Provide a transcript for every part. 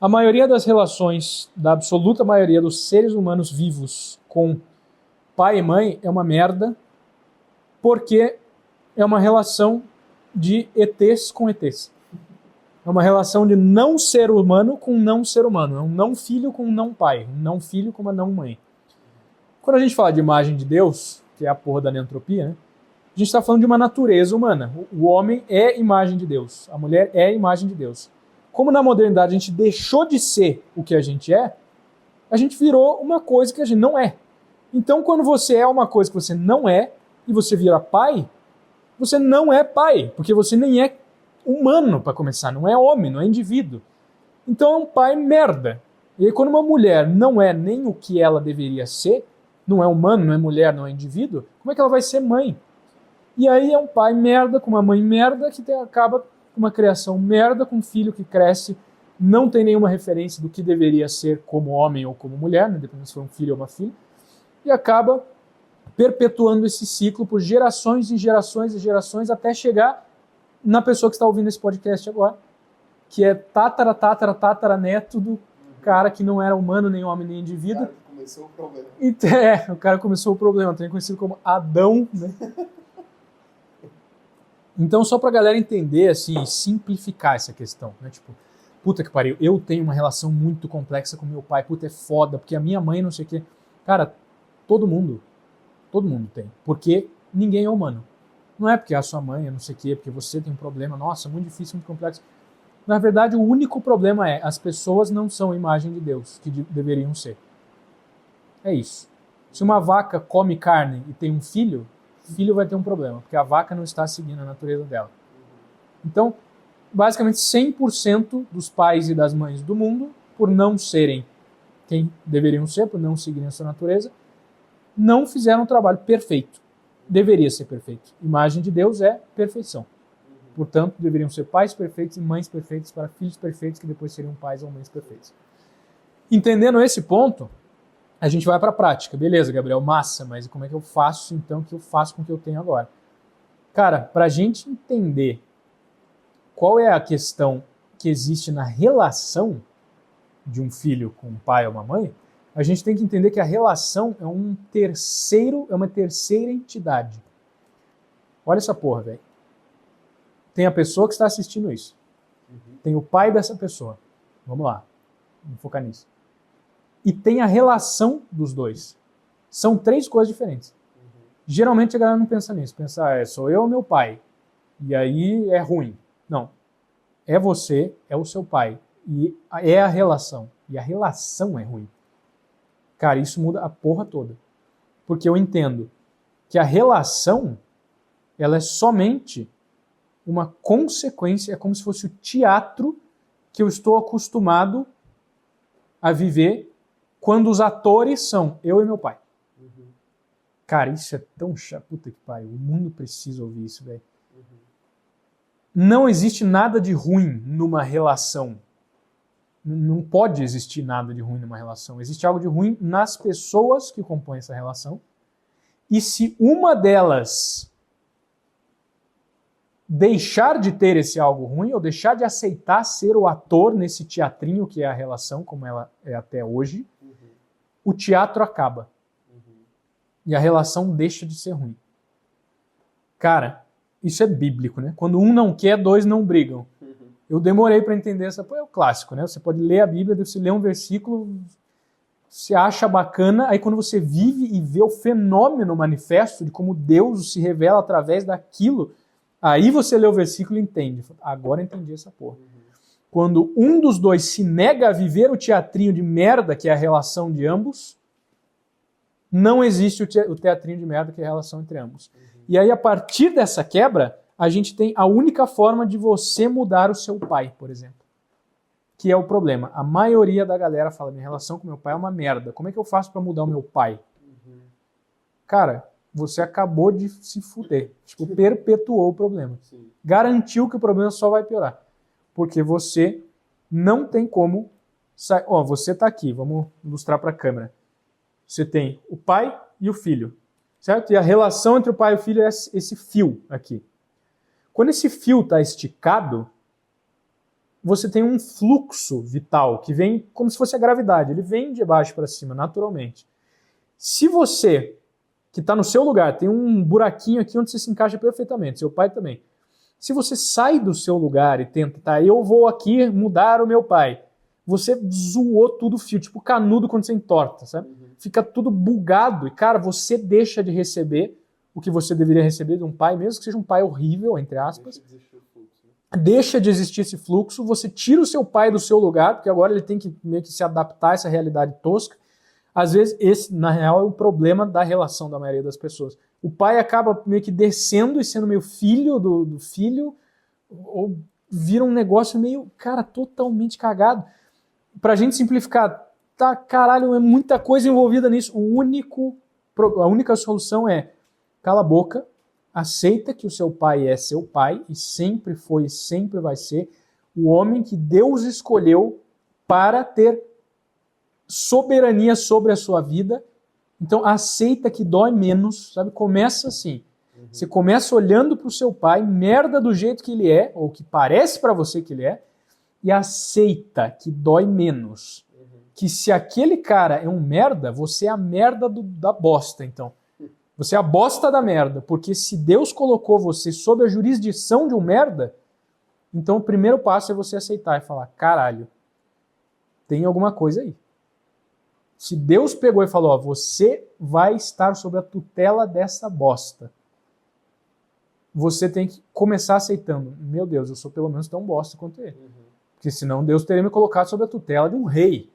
A maioria das relações, da absoluta maioria dos seres humanos vivos com pai e mãe é uma merda, porque é uma relação de ETs com ETs. É uma relação de não ser humano com não ser humano. É um não filho com um não pai. Um não filho com uma não mãe. Quando a gente fala de imagem de Deus, que é a porra da neantropia, né? A gente está falando de uma natureza humana. O homem é imagem de Deus. A mulher é imagem de Deus. Como na modernidade a gente deixou de ser o que a gente é, a gente virou uma coisa que a gente não é. Então, quando você é uma coisa que você não é, e você vira pai, você não é pai, porque você nem é humano, para começar, não é homem, não é indivíduo. Então é um pai merda. E aí quando uma mulher não é nem o que ela deveria ser, não é humano, não é mulher, não é indivíduo, como é que ela vai ser mãe? E aí é um pai merda com uma mãe merda que acaba com uma criação merda, com um filho que cresce, não tem nenhuma referência do que deveria ser como homem ou como mulher, né, dependendo se for um filho ou uma filha, e acaba perpetuando esse ciclo por gerações e gerações e gerações até chegar na pessoa que está ouvindo esse podcast agora, que é tatara neto do cara que não era humano, nem homem, nem indivíduo. O cara que começou o problema. O cara começou o problema, também conhecido como Adão, né? Então, só pra galera entender, assim, simplificar essa questão, né? Tipo, puta que pariu, eu tenho uma relação muito complexa com meu pai, puta, é foda, porque a minha mãe não sei o quê. Cara, todo mundo tem, porque ninguém é humano. Não é porque a sua mãe é não sei o quê, porque você tem um problema, nossa, muito difícil, muito complexo. Na verdade, o único problema é as pessoas não são a imagem de Deus, que deveriam ser. É isso. Se uma vaca come carne e tem um filho, o filho vai ter um problema, porque a vaca não está seguindo a natureza dela. Então, basicamente 100% dos pais e das mães do mundo, por não serem quem deveriam ser, por não seguirem a sua natureza, não fizeram um trabalho perfeito. Deveria ser perfeito. Imagem de Deus é perfeição. Portanto, deveriam ser pais perfeitos e mães perfeitas para filhos perfeitos que depois seriam pais ou mães perfeitos. Entendendo esse ponto, a gente vai para a prática. Beleza, Gabriel, massa, mas como é que eu faço então o que eu faço com o que eu tenho agora? Cara, para a gente entender qual é a questão que existe na relação de um filho com um pai ou uma mãe, a gente tem que entender que a relação é uma terceira entidade. Olha essa porra, velho. Tem a pessoa que está assistindo isso. Tem o pai dessa pessoa. Vamos lá. Vamos focar nisso. E tem a relação dos dois. São três coisas diferentes. Geralmente a galera não pensa nisso. Pensa, sou eu ou meu pai. E aí é ruim. Não. É você, é o seu pai. E é a relação. E a relação é ruim. Cara, isso muda a porra toda. Porque eu entendo que a relação, ela é somente uma consequência, é como se fosse o teatro que eu estou acostumado a viver quando os atores são eu e meu pai. Cara, isso é tão chato. Puta que pariu. O mundo precisa ouvir isso, velho. Não existe nada de ruim numa relação. Não pode existir nada de ruim numa relação. Existe algo de ruim nas pessoas que compõem essa relação. E se uma delas deixar de ter esse algo ruim, ou deixar de aceitar ser o ator nesse teatrinho que é a relação, como ela é até hoje, o teatro acaba. E a relação deixa de ser ruim. Cara, isso é bíblico, né? Quando um não quer, dois não brigam. Eu demorei para entender essa... Pô, é o clássico, né? Você pode ler a Bíblia, você lê um versículo, você acha bacana, aí quando você vive e vê o fenômeno manifesto de como Deus se revela através daquilo, aí você lê o versículo e entende. Agora entendi essa porra. Quando um dos dois se nega a viver o teatrinho de merda, que é a relação de ambos, não existe o teatrinho de merda, que é a relação entre ambos. E aí, a partir dessa quebra, a gente tem a única forma de você mudar o seu pai, por exemplo. Que é o problema. A maioria da galera fala, minha relação com meu pai é uma merda. Como é que eu faço para mudar o meu pai? Cara, você acabou de se fuder. Tipo, perpetuou o problema. Sim. Garantiu que o problema só vai piorar. Porque você não tem como... você tá aqui, vamos ilustrar para a câmera. Você tem o pai e o filho, certo? E a relação entre o pai e o filho é esse fio aqui. Quando esse fio está esticado, você tem um fluxo vital que vem como se fosse a gravidade. Ele vem de baixo para cima, naturalmente. Se você, que está no seu lugar, tem um buraquinho aqui onde você se encaixa perfeitamente, seu pai também. Se você sai do seu lugar e tenta, tá, eu vou aqui mudar o meu pai, você zoou tudo o fio, tipo canudo quando você entorta, sabe? Fica tudo bugado e, cara, você deixa de receber o que você deveria receber de um pai, mesmo que seja um pai horrível, entre aspas. Deixa de existir esse fluxo, você tira o seu pai do seu lugar, porque agora ele tem que meio que se adaptar a essa realidade tosca. Às vezes, esse, na real, é o problema da relação da maioria das pessoas. O pai acaba meio que descendo e sendo meio filho do filho, ou vira um negócio meio, cara, totalmente cagado. Pra gente simplificar, tá, caralho, é muita coisa envolvida nisso. A única solução é, cala a boca, aceita que o seu pai é seu pai, e sempre foi e sempre vai ser o homem que Deus escolheu para ter soberania sobre a sua vida. Então aceita que dói menos, sabe? Começa assim. Você começa olhando para o seu pai, merda do jeito que ele é, ou que parece para você que ele é, e aceita que dói menos. Que se aquele cara é um merda, você é a merda da bosta, então. Você é a bosta da merda, porque se Deus colocou você sob a jurisdição de um merda, então o primeiro passo é você aceitar e falar, caralho, tem alguma coisa aí. Se Deus pegou e falou, ó, você vai estar sob a tutela dessa bosta, você tem que começar aceitando, meu Deus, eu sou pelo menos tão bosta quanto ele. Porque senão Deus teria me colocado sob a tutela de um rei,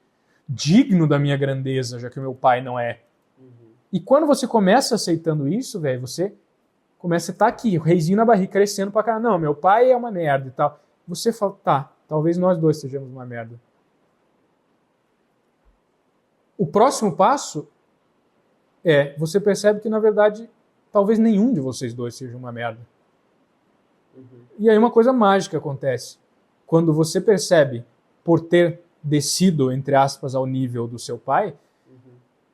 digno da minha grandeza, já que o meu pai não é. E quando você começa aceitando isso, velho, você começa a estar aqui, o reizinho na barriga, crescendo pra caralho. Não, meu pai é uma merda e tal. Você fala, tá, talvez nós dois sejamos uma merda. O próximo passo é, você percebe que, na verdade, talvez nenhum de vocês dois seja uma merda. E aí uma coisa mágica acontece. Quando você percebe, por ter descido, entre aspas, ao nível do seu pai,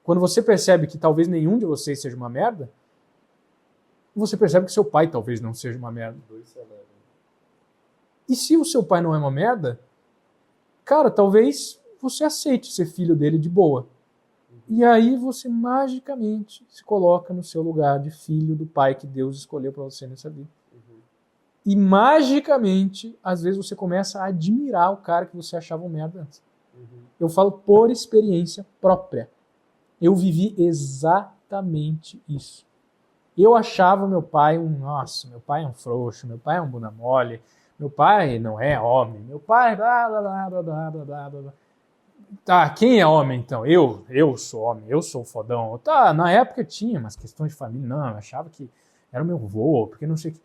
quando você percebe que talvez nenhum de vocês seja uma merda, você percebe que seu pai talvez não seja uma merda. E se o seu pai não é uma merda, cara, talvez você aceite ser filho dele de boa. E aí você magicamente se coloca no seu lugar de filho do pai que Deus escolheu para você nessa vida. E magicamente, às vezes você começa a admirar o cara que você achava um merda antes. Eu falo por experiência própria. Eu vivi exatamente isso. Eu achava meu pai nossa, meu pai é um frouxo, meu pai é um bunda mole, meu pai não é homem, meu pai blá blá blá blá blá blá blá blá. Tá, quem é homem então? Eu sou homem, eu sou fodão. Tá, na época tinha umas questões de família, não, eu achava que era o meu vô, porque não sei o que.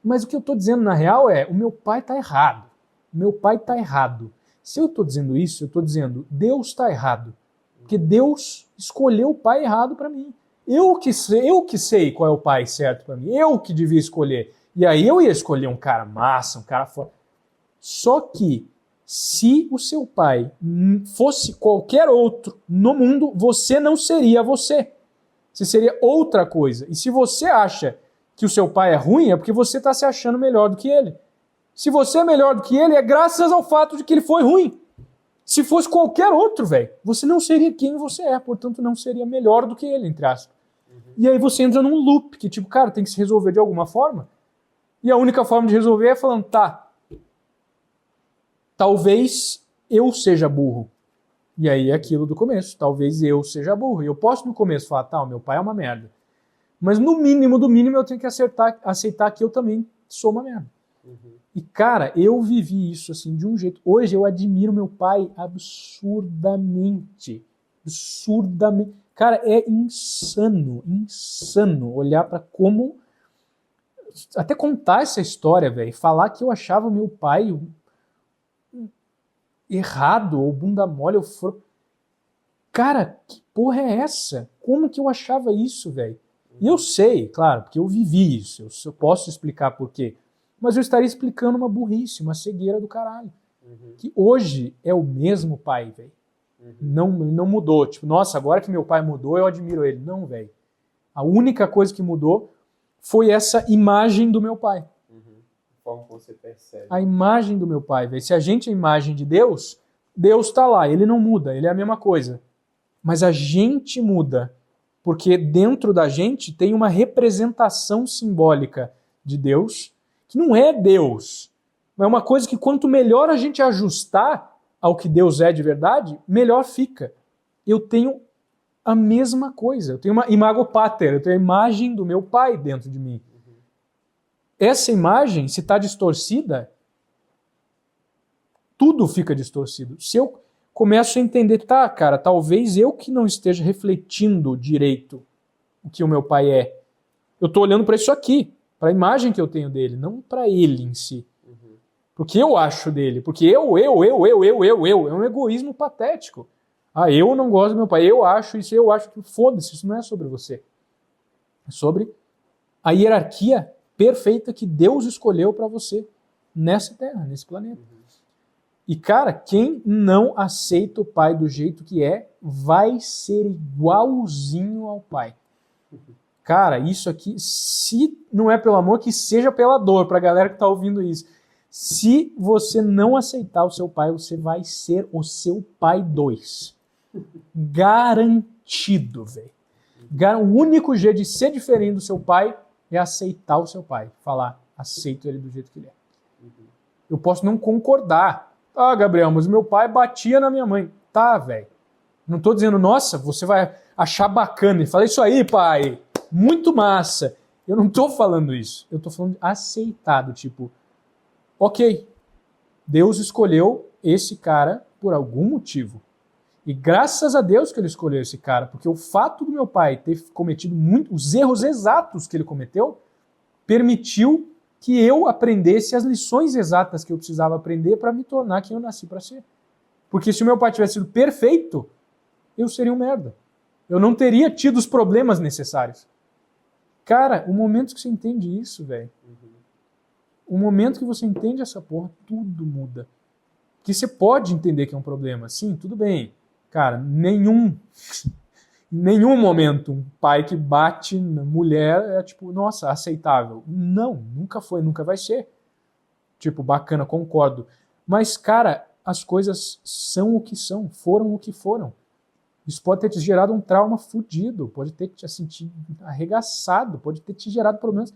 Mas o que eu tô dizendo na real é, o meu pai tá errado. O meu pai tá errado. Se eu tô dizendo isso, eu tô dizendo, Deus tá errado. Porque Deus escolheu o pai errado para mim. Eu que sei qual é o pai certo para mim. Eu que devia escolher. E aí eu ia escolher um cara massa, um cara foda. Só que, se o seu pai fosse qualquer outro no mundo, você não seria você. Você seria outra coisa. E se você acha que o seu pai é ruim, é porque você está se achando melhor do que ele. Se você é melhor do que ele, é graças ao fato de que ele foi ruim. Se fosse qualquer outro, velho, você não seria quem você é, portanto não seria melhor do que ele, entre aspas. E aí você entra num loop, que tipo, cara, tem que se resolver de alguma forma. E a única forma de resolver é falando, tá, talvez eu seja burro. E aí é aquilo do começo, talvez eu seja burro. E eu posso no começo falar, tá, o meu pai é uma merda. Mas no mínimo do mínimo eu tenho que aceitar que eu também sou uma merda. E, cara, eu vivi isso assim de um jeito. Hoje eu admiro meu pai absurdamente. Absurdamente. Cara, é insano olhar pra como... Até contar essa história, velho. Falar que eu achava meu pai errado, ou bunda mole, ou Cara, que porra é essa? Como que eu achava isso, velho? E eu sei, claro, porque eu vivi isso. Eu posso explicar por quê. Mas eu estaria explicando uma burrice, uma cegueira do caralho. Que hoje é o mesmo pai, velho. Não mudou. Tipo, nossa, agora que meu pai mudou, eu admiro ele. Não, velho. A única coisa que mudou foi essa imagem do meu pai. Como você percebe. A imagem do meu pai, velho. Se a gente é a imagem de Deus, Deus está lá, ele não muda, ele é a mesma coisa. Mas a gente muda, porque dentro da gente tem uma representação simbólica de Deus, que não é Deus. É uma coisa que quanto melhor a gente ajustar ao que Deus é de verdade, melhor fica. Eu tenho a mesma coisa. Eu tenho uma imago pater, eu tenho a imagem do meu pai dentro de mim. Essa imagem, se está distorcida, tudo fica distorcido. Se eu começo a entender, tá, cara, talvez eu que não esteja refletindo direito o que o meu pai é. Eu estou olhando para isso aqui, para a imagem que eu tenho dele, não para ele em si. Porque eu acho dele. Porque eu. É um egoísmo patético. Ah, eu não gosto do meu pai, eu acho isso, eu acho que... Foda-se, isso não é sobre você. É sobre a hierarquia perfeita que Deus escolheu para você nessa terra, nesse planeta. E, cara, quem não aceita o pai do jeito que é, vai ser igualzinho ao pai. Cara, isso aqui, se não é pelo amor, que seja pela dor, pra galera que tá ouvindo isso. Se você não aceitar o seu pai, você vai ser o seu pai 2. Garantido, velho. O único jeito de ser diferente do seu pai é aceitar o seu pai. Falar, aceito ele do jeito que ele é. Eu posso não concordar. Ah, Gabriel, mas o meu pai batia na minha mãe. Tá, velho. Não tô dizendo, nossa, você vai achar bacana. Fala isso aí, pai. Muito massa. Eu não tô falando isso. Eu tô falando de aceitado, tipo, ok, Deus escolheu esse cara por algum motivo. E graças a Deus que ele escolheu esse cara, porque o fato do meu pai ter cometido os erros exatos que ele cometeu, permitiu que eu aprendesse as lições exatas que eu precisava aprender para me tornar quem eu nasci para ser. Porque se o meu pai tivesse sido perfeito, eu seria um merda. Eu não teria tido os problemas necessários. Cara, o momento que você entende isso, velho, o momento que você entende essa porra, tudo muda. Que você pode entender que é um problema. Sim, tudo bem. Cara, em nenhum momento um pai que bate na mulher é tipo, nossa, aceitável. Não, nunca foi, nunca vai ser. Tipo, bacana, concordo. Mas, cara, as coisas são o que são, foram o que foram. Isso pode ter te gerado um trauma fudido, pode ter te sentido arregaçado, pode ter te gerado problemas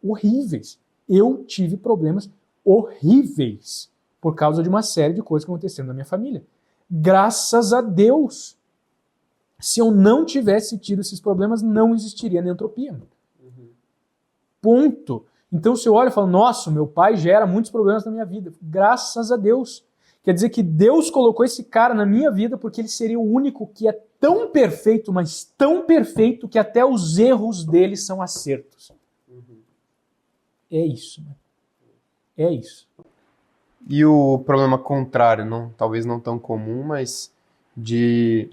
horríveis. Eu tive problemas horríveis por causa de uma série de coisas que aconteceram na minha família. Graças a Deus. Se eu não tivesse tido esses problemas, não existiria neotropia. Ponto. Então, se eu olho e falo, nossa, meu pai gera muitos problemas na minha vida. Graças a Deus. Quer dizer que Deus colocou esse cara na minha vida porque ele seria o único que é tão perfeito, mas tão perfeito, que até os erros dele são acertos. É isso, né? É isso. E o problema contrário, talvez não tão comum, mas de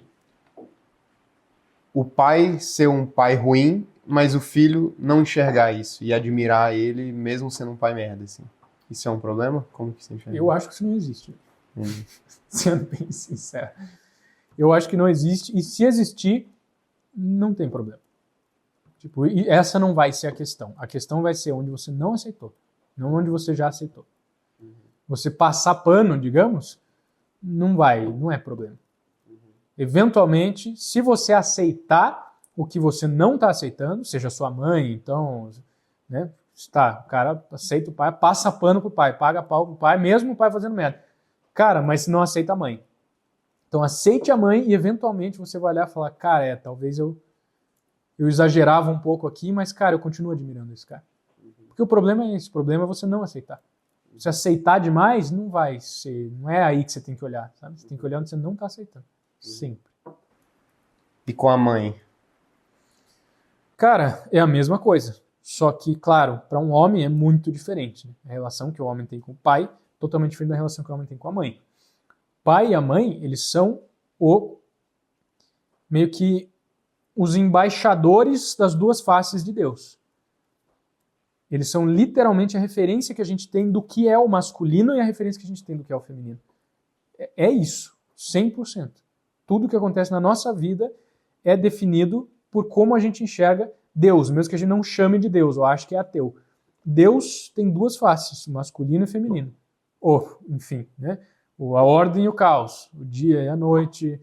o pai ser um pai ruim, mas o filho não enxergar isso e admirar ele mesmo sendo um pai merda, assim. Isso é um problema? Como que você enxerga? Eu acho que isso não existe. Sendo bem sincero. Eu acho que não existe, e se existir, não tem problema. Tipo, e essa não vai ser a questão. A questão vai ser onde você não aceitou, não onde você já aceitou. Você passar pano, digamos, não é problema. Eventualmente, se você aceitar o que você não está aceitando, seja sua mãe, então, né, o cara aceita o pai, passa pano pro pai, paga pau pro pai, mesmo o pai fazendo merda. Cara, mas não aceita a mãe. Então aceite a mãe e eventualmente você vai olhar e falar, cara, talvez eu exagerava um pouco aqui, mas, cara, eu continuo admirando esse cara. Porque o problema é esse, o problema é você não aceitar. Se aceitar demais, não vai ser, não é aí que você tem que olhar, sabe? Você tem que olhar onde você não está aceitando. Sempre. E com a mãe? Cara, é a mesma coisa. Só que, claro, para um homem é muito diferente. Né? A relação que o homem tem com o pai, totalmente diferente da relação que o homem tem com a mãe. O pai e a mãe, eles são meio que os embaixadores das duas faces de Deus. Eles são literalmente a referência que a gente tem do que é o masculino e a referência que a gente tem do que é o feminino. É isso, 100%. Tudo que acontece na nossa vida é definido por como a gente enxerga Deus, mesmo que a gente não chame de Deus, ou ache que é ateu. Deus tem duas faces, masculino e feminino. Ou, enfim, né? A ordem e o caos, o dia e a noite,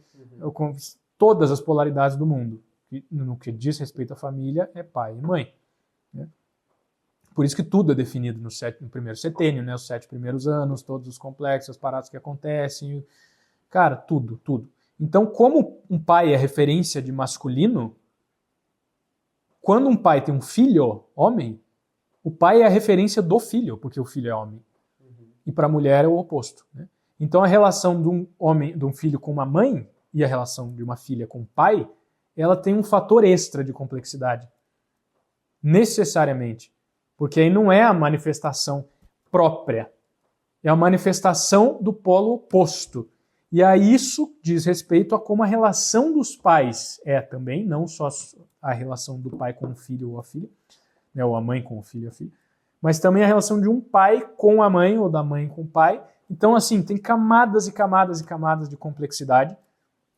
todas as polaridades do mundo. No que diz respeito à família, é pai e mãe. Né? Por isso que tudo é definido no primeiro setênio, né? Os 7 primeiros anos, todos os complexos, as paradas que acontecem. Cara, tudo. Então, como um pai é referência de masculino, quando um pai tem um filho, homem, o pai é a referência do filho, porque o filho é homem. E para a mulher é o oposto. Né? Então, a relação de um filho com uma mãe e a relação de uma filha com o pai, ela tem um fator extra de complexidade. Necessariamente. Porque aí não é a manifestação própria, é a manifestação do polo oposto. E aí isso diz respeito a como a relação dos pais é também, não só a relação do pai com o filho ou a filha, né, ou a mãe com o filho ou a filha, mas também a relação de um pai com a mãe ou da mãe com o pai. Então, assim, tem camadas e camadas e camadas de complexidade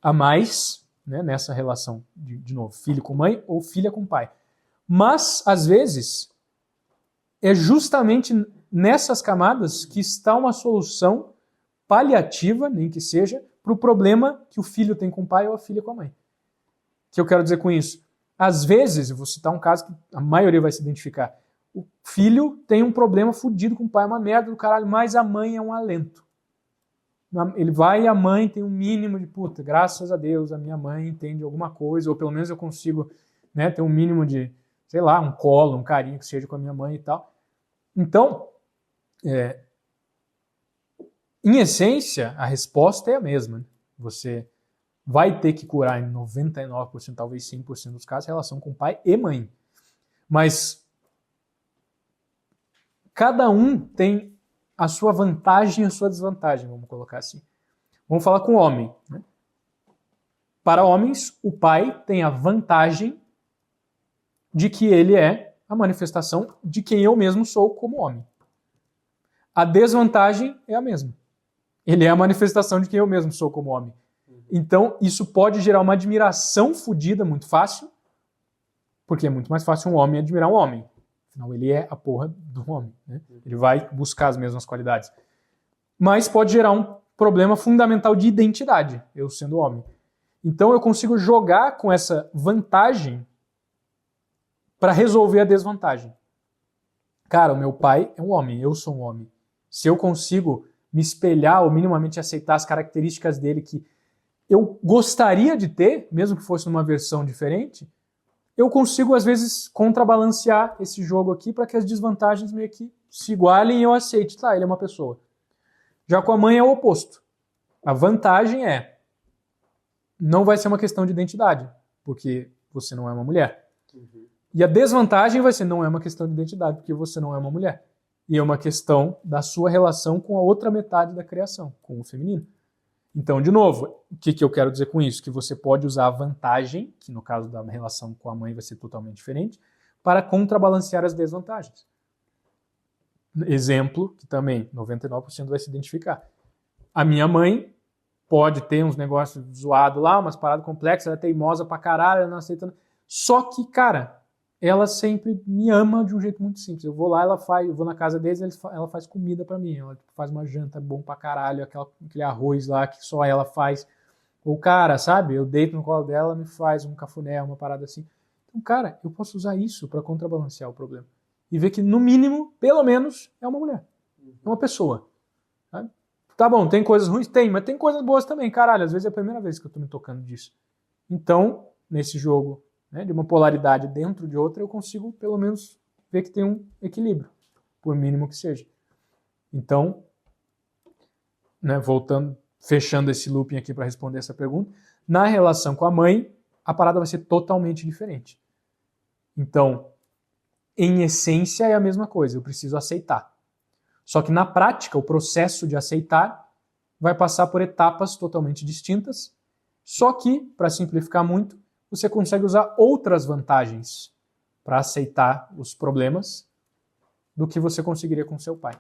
a mais, né, nessa relação, de novo, filho com mãe ou filha com pai. Mas, às vezes, é justamente nessas camadas que está uma solução paliativa, nem que seja, para o problema que o filho tem com o pai ou a filha com a mãe. O que eu quero dizer com isso? Às vezes, eu vou citar um caso que a maioria vai se identificar, o filho tem um problema fodido com o pai, uma merda do caralho, mas a mãe é um alento. Ele vai e a mãe tem um mínimo de, puta, graças a Deus, a minha mãe entende alguma coisa, ou pelo menos eu consigo, né, ter um mínimo de, sei lá, um colo, um carinho que seja com a minha mãe e tal. Então, em essência, a resposta é a mesma. Você vai ter que curar em 99%, talvez 100% dos casos, a relação com pai e mãe. Mas cada um tem a sua vantagem e a sua desvantagem, vamos colocar assim. Vamos falar com o homem. Né? Para homens, o pai tem a vantagem de que ele é a manifestação de quem eu mesmo sou como homem. A desvantagem é a mesma. Ele é a manifestação de quem eu mesmo sou como homem. Então, isso pode gerar uma admiração fodida muito fácil, porque é muito mais fácil um homem admirar um homem. Afinal, ele é a porra do homem. Né? Ele vai buscar as mesmas qualidades. Mas pode gerar um problema fundamental de identidade, eu sendo homem. Então, eu consigo jogar com essa vantagem para resolver a desvantagem. Cara, o meu pai é um homem, eu sou um homem. Se eu consigo me espelhar ou minimamente aceitar as características dele que eu gostaria de ter, mesmo que fosse numa versão diferente, eu consigo, às vezes, contrabalancear esse jogo aqui para que as desvantagens meio que se igualem e eu aceite. Tá, ele é uma pessoa. Já com a mãe é o oposto. A vantagem não vai ser uma questão de identidade, porque você não é uma mulher. E a desvantagem vai ser, não é uma questão de identidade, porque você não é uma mulher. E é uma questão da sua relação com a outra metade da criação, com o feminino. Então, de novo, o que eu quero dizer com isso? Que você pode usar a vantagem, que no caso da relação com a mãe vai ser totalmente diferente, para contrabalancear as desvantagens. Exemplo, que também 99% vai se identificar. A minha mãe pode ter uns negócios zoados lá, umas paradas complexas, ela é teimosa pra caralho, ela não aceita. Só que, cara, ela sempre me ama de um jeito muito simples. Eu vou lá, eu vou na casa deles, ela faz comida pra mim. Ela faz uma janta bom pra caralho, aquele arroz lá que só ela faz. Ou, cara, sabe? Eu deito no colo dela, ela me faz um cafuné, uma parada assim. Então, cara, eu posso usar isso pra contrabalancear o problema. E ver que, no mínimo, pelo menos, é uma mulher. É uma pessoa. Sabe? Tá bom, tem coisas ruins? Tem, mas tem coisas boas também. Caralho, às vezes é a primeira vez que eu tô me tocando disso. Então, nesse jogo, né, de uma polaridade dentro de outra, eu consigo, pelo menos, ver que tem um equilíbrio, por mínimo que seja. Então, né, voltando, fechando esse looping aqui para responder essa pergunta, na relação com a mãe, a parada vai ser totalmente diferente. Então, em essência é a mesma coisa, eu preciso aceitar. Só que na prática, o processo de aceitar vai passar por etapas totalmente distintas, só que, para simplificar muito, você consegue usar outras vantagens para aceitar os problemas do que você conseguiria com seu pai.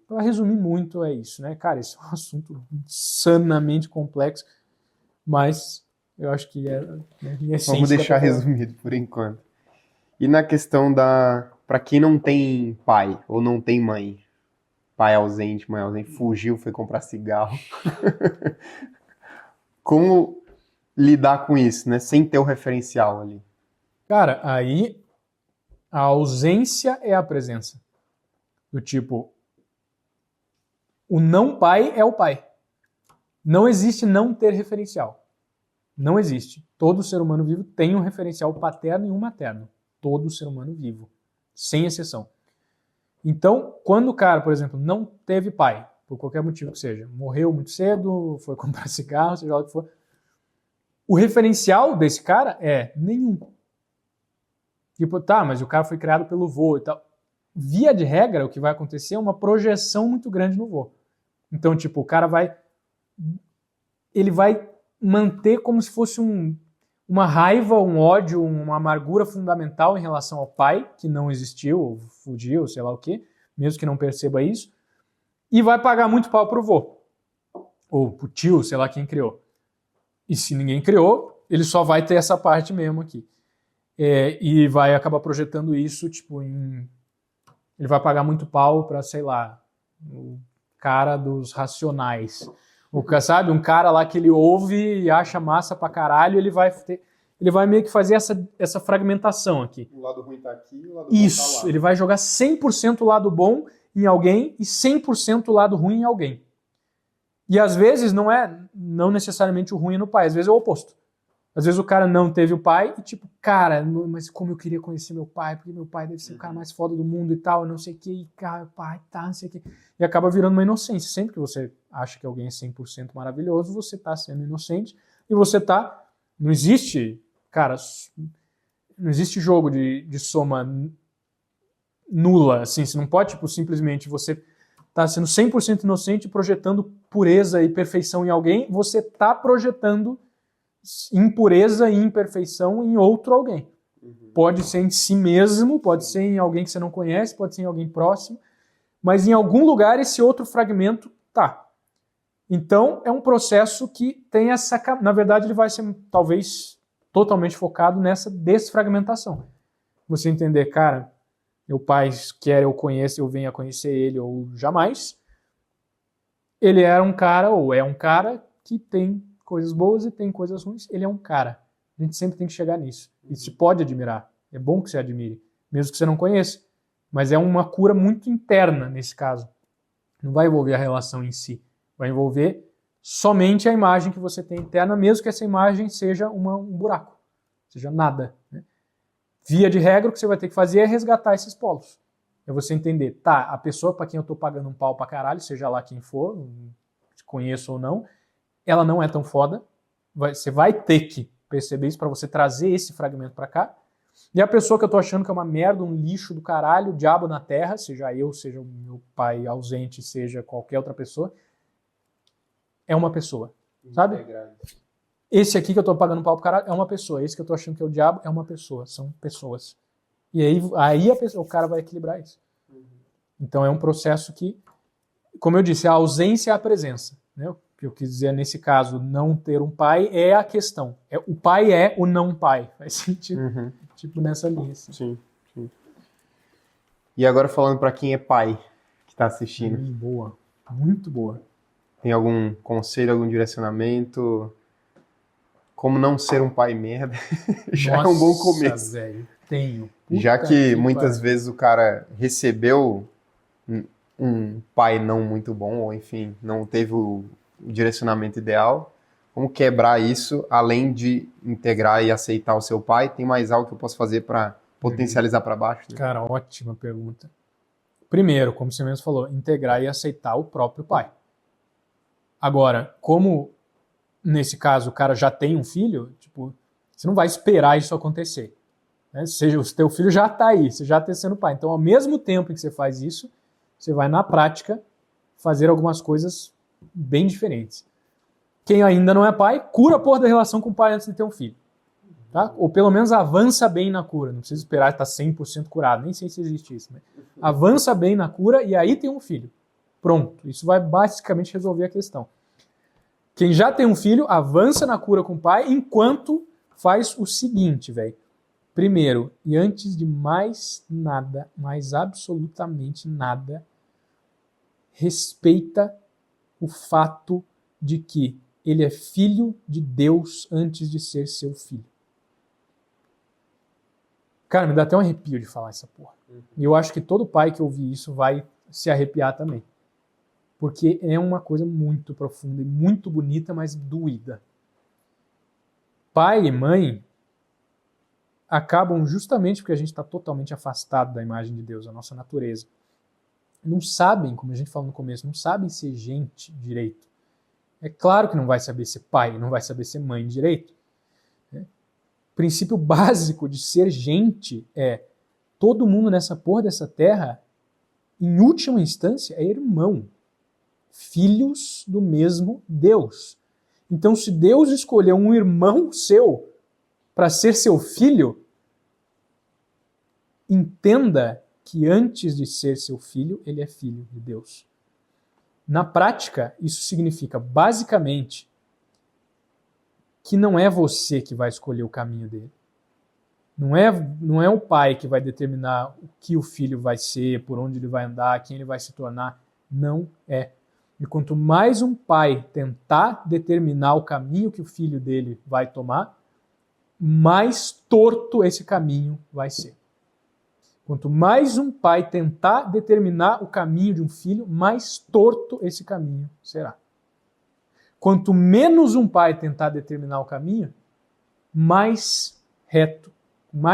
Para resumir muito, é isso, né? Cara, esse é um assunto insanamente complexo, mas eu acho que é... Né, vamos deixar resumido por enquanto. E na questão da Pra quem não tem pai ou não tem mãe, pai ausente, mãe ausente, fugiu, foi comprar cigarro. Como lidar com isso, né? Sem ter o referencial ali. Cara, aí a ausência é a presença. Do tipo, o não pai é o pai. Não existe não ter referencial. Não existe. Todo ser humano vivo tem um referencial paterno e um materno. Todo ser humano vivo. Sem exceção. Então, quando o cara, por exemplo, não teve pai, por qualquer motivo que seja, morreu muito cedo, foi comprar cigarro, seja lá o que for, o referencial desse cara é nenhum. Tipo, tá, mas o cara foi criado pelo vô e tal. Via de regra, o que vai acontecer é uma projeção muito grande no vô. Então, tipo, o cara vai... Ele vai manter como se fosse uma raiva, um ódio, uma amargura fundamental em relação ao pai, que não existiu, ou fugiu, sei lá o quê, mesmo que não perceba isso, e vai pagar muito pau pro vô. Ou pro tio, sei lá quem criou. E se ninguém criou, ele só vai ter essa parte mesmo aqui. E vai acabar projetando isso, tipo, ele vai pagar muito pau pra, sei lá, o cara dos Racionais. Sabe? Um cara lá que ele ouve e acha massa pra caralho, ele vai meio que fazer essa fragmentação aqui. O lado ruim tá aqui e o lado Isso, bom tá lá. ele vai jogar 100% o lado bom em alguém e 100% o lado ruim em alguém. E às vezes não necessariamente o ruim é no pai, às vezes é o oposto. Às vezes o cara não teve o pai e tipo, cara, mas como eu queria conhecer meu pai, porque meu pai deve ser o cara mais foda do mundo e tal, não sei o que, e cara, pai, tá, não sei o que. E acaba virando uma inocência. Sempre que você acha que alguém é 100% maravilhoso, você tá sendo inocente e você tá... Não existe, cara, não existe jogo de soma nula, assim, você não pode, tipo, simplesmente você tá sendo 100% inocente e projetando pureza e perfeição em alguém, você tá projetando impureza e imperfeição em outro alguém. Pode ser em si mesmo, pode ser em alguém que você não conhece, pode ser em alguém próximo, mas em algum lugar esse outro fragmento tá. Então é um processo que tem essa... Na verdade ele vai ser talvez totalmente focado nessa desfragmentação. Você entender, cara, meu pai quer eu conheça, eu venha conhecer ele ou jamais. Ele era um cara ou é um cara que tem coisas boas e tem coisas ruins, ele é um cara. A gente sempre tem que chegar nisso. E se pode admirar. É bom que você admire, mesmo que você não conheça. Mas é uma cura muito interna nesse caso. Não vai envolver a relação em si. Vai envolver somente a imagem que você tem interna, mesmo que essa imagem seja um buraco. Seja nada. Né? Via de regra, o que você vai ter que fazer é resgatar esses polos. É você entender, tá, a pessoa para quem eu tô pagando um pau pra caralho, seja lá quem for, conheço ou não, ela não é tão foda, você vai ter que perceber isso para você trazer esse fragmento para cá. E a pessoa que eu tô achando que é uma merda, um lixo do caralho, o diabo na terra, seja eu, seja o meu pai ausente, seja qualquer outra pessoa, é uma pessoa, sabe? Esse aqui que eu tô pagando pau pro caralho é uma pessoa, esse que eu tô achando que é o diabo é uma pessoa, são pessoas. E aí o cara vai equilibrar isso. Então é um processo que, como eu disse, a ausência é a presença, né? Que eu quis dizer nesse caso, não ter um pai é a questão. O pai é o não pai. Faz sentido? Tipo nessa linha. Assim. Sim. E agora falando para quem é pai, que tá assistindo. Boa. Muito boa. Tem algum conselho, algum direcionamento? Como não ser um pai merda? Já é um bom começo. Velho, tenho. Já que muitas vezes o cara recebeu um pai não muito bom, ou enfim, não teve o direcionamento ideal, como quebrar isso, além de integrar e aceitar o seu pai? Tem mais algo que eu posso fazer para potencializar para baixo? Né? Cara, ótima pergunta. Primeiro, como você mesmo falou, integrar e aceitar o próprio pai. Agora, como nesse caso o cara já tem um filho, tipo, você não vai esperar isso acontecer. Né? Seja, o teu filho já está aí, você já está sendo pai. Então, ao mesmo tempo que você faz isso, você vai na prática fazer algumas coisas bem diferentes. Quem ainda não é pai, cura a porra da relação com o pai antes de ter um filho. Tá? Ou pelo menos avança bem na cura. Não precisa esperar estar 100% curado. Nem sei se existe isso. Né? Avança bem na cura e aí tem um filho. Pronto. Isso vai basicamente resolver a questão. Quem já tem um filho, avança na cura com o pai enquanto faz o seguinte, velho. primeiro, e antes de mais nada, mais absolutamente nada, respeita o fato de que ele é filho de Deus antes de ser seu filho. Cara, me dá até um arrepio de falar essa porra. E eu acho que todo pai que ouvir isso vai se arrepiar também. Porque é uma coisa muito profunda e muito bonita, mas doída. Pai e mãe acabam justamente porque a gente está totalmente afastado da imagem de Deus, da nossa natureza. Não sabem, como a gente falou no começo, não sabem ser gente direito. É claro que não vai saber ser pai, não vai saber ser mãe direito. O princípio básico de ser gente é todo mundo nessa porra dessa terra, em última instância, é irmão. Filhos do mesmo Deus. Então, se Deus escolheu um irmão seu para ser seu filho, entenda que antes de ser seu filho, ele é filho de Deus. Na prática, isso significa, basicamente, que não é você que vai escolher o caminho dele. Não é o pai que vai determinar o que o filho vai ser, por onde ele vai andar, quem ele vai se tornar. Não é. E quanto mais um pai tentar determinar o caminho que o filho dele vai tomar, mais torto esse caminho vai ser. Quanto mais um pai tentar determinar o caminho de um filho, mais torto esse caminho será. Quanto menos um pai tentar determinar o caminho, mais reto,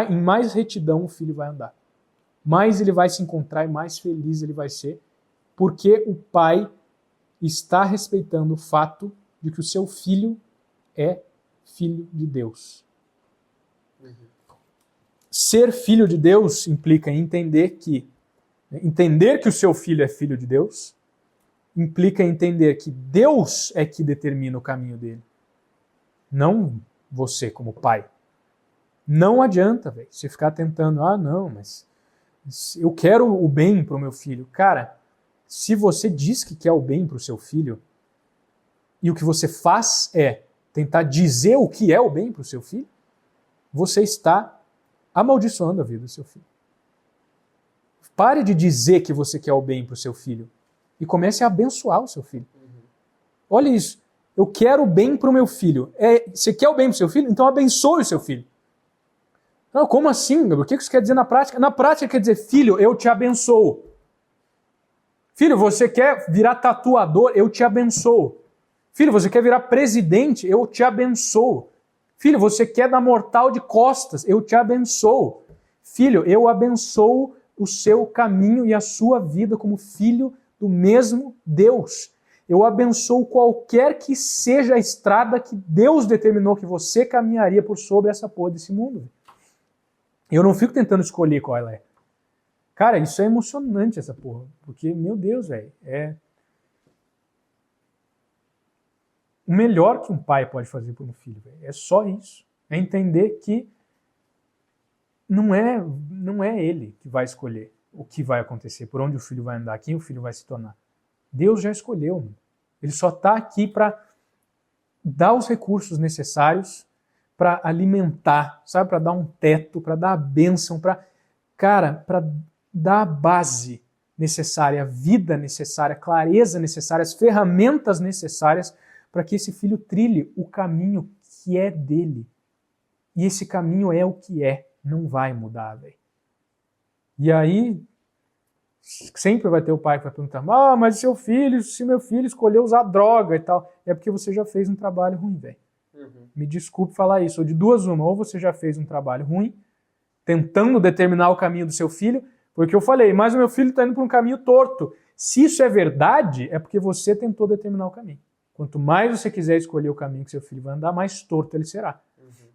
em mais retidão o filho vai andar. Mais ele vai se encontrar e mais feliz ele vai ser, porque o pai está respeitando o fato de que o seu filho é filho de Deus. Ser filho de Deus implica em entender que o seu filho é filho de Deus, implica em entender que Deus é que determina o caminho dele, não você como pai. Não adianta, velho, você ficar tentando, não, mas eu quero o bem para o meu filho. Cara, se você diz que quer o bem para o seu filho e o que você faz é tentar dizer o que é o bem para o seu filho, você está amaldiçoando a vida do seu filho. Pare de dizer que você quer o bem para o seu filho e comece a abençoar o seu filho. Olha isso. Eu quero o bem para o meu filho. Você quer o bem para o seu filho? Então abençoe o seu filho. Não, como assim, Gabriel? O que isso quer dizer na prática? Na prática quer dizer, filho, eu te abençoo. Filho, você quer virar tatuador? Eu te abençoo. Filho, você quer virar presidente? Eu te abençoo. Filho, você quer dar mortal de costas? Eu te abençoo. Filho, eu abençoo o seu caminho e a sua vida como filho do mesmo Deus. Eu abençoo qualquer que seja a estrada que Deus determinou que você caminharia por sobre essa porra desse mundo. Eu não fico tentando escolher qual ela é. Cara, isso é emocionante essa porra. Porque, meu Deus, velho, o melhor que um pai pode fazer por um filho, véio, é só isso. É entender que não é ele que vai escolher o que vai acontecer, por onde o filho vai andar, quem o filho vai se tornar. Deus já escolheu. Mano. Ele só está aqui para dar os recursos necessários para alimentar, sabe, para dar um teto, para dar a bênção, para dar a base necessária, a vida necessária, a clareza necessária, as ferramentas necessárias para que esse filho trilhe o caminho que é dele. E esse caminho é o que é, não vai mudar, velho. E aí, sempre vai ter o pai que vai perguntar, mas se meu filho escolheu usar droga e tal, é porque você já fez um trabalho ruim, velho. Me desculpe falar isso, ou de duas uma, ou você já fez um trabalho ruim, tentando determinar o caminho do seu filho, porque eu falei, mas o meu filho está indo por um caminho torto. Se isso é verdade, é porque você tentou determinar o caminho. Quanto mais você quiser escolher o caminho que seu filho vai andar, mais torto ele será.